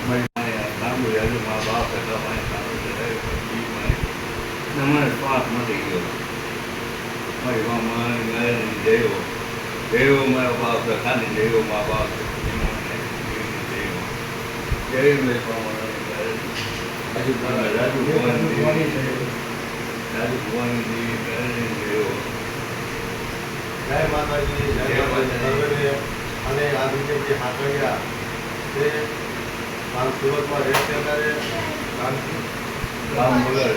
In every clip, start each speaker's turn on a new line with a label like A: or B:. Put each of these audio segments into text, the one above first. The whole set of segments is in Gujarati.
A: મારી લાંબુ યાદું મા બાપ હતા મારી સામે પછી મને શ્વાસ મળી ગયો. મારી મામા દેવો દેવો મારા બાપ ખાલી દેવો મા બાપ દેવ રાજુ ભુવાની દેવો.
B: જય માતાજી, જય માતાજી. અને આ બીજે જે હાકરિયા તે સુરતમાં રહે છે ત્યારે
A: ગામ બોલે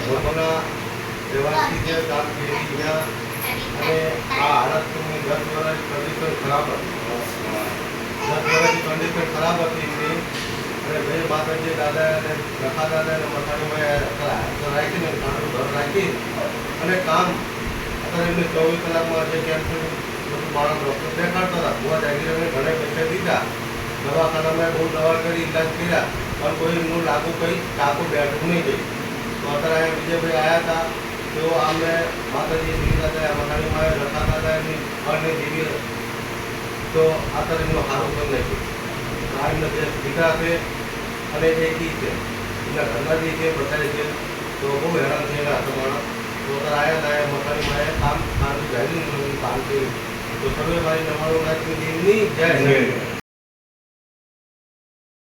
B: લોકોના રહેવાસી છે ગામ કેરી ત્યાં. અને આ હાલતની 10 વર્ષની કન્ડિશન ખરાબ હતી. 10 વર્ષની કન્ડિશન ખરાબ હતી એમની. અને ભાઈ માતાજી દાદા અને રખા દાદા અને મથાણીમાં રાખીને નાનું ઘર રાખી અને કામ અત્યારે એમને 24 કલાકમાં જે કેન્સર બધું માણસ ડૉક્ટર દેખાડતા હતા. ભુવા જાગીરને ઘણે પૈસા દીધા, દવાખાનામાં બહુ દવા કરી, ઇલાજ કર્યા, પણ કોઈ એમનું લાગુ કંઈ ટાંકો બેઠું નહીં ગઈ. તો અત્યારે અહીંયા વિજયભાઈ આવ્યા હતા. તેઓ આમને માતાજી દીધા હતા, મથાણીમાં રખાતા હતા, એમની ઘરને જીવી. તો અત્યારે એમનો સારું કરી નાખ્યું. આ એમને જે દીકરા છે અને એ કી છે, એમના ઘરના જે છે બધા છે. તો બહુ હેરાન થયેલા હતા માણસ. તો અત્યારે આવ્યા હતા મથાણીમાં કામ સારું જાય કામ કર્યું. તો સર્વે મારી 99 લાખની દેવની જય.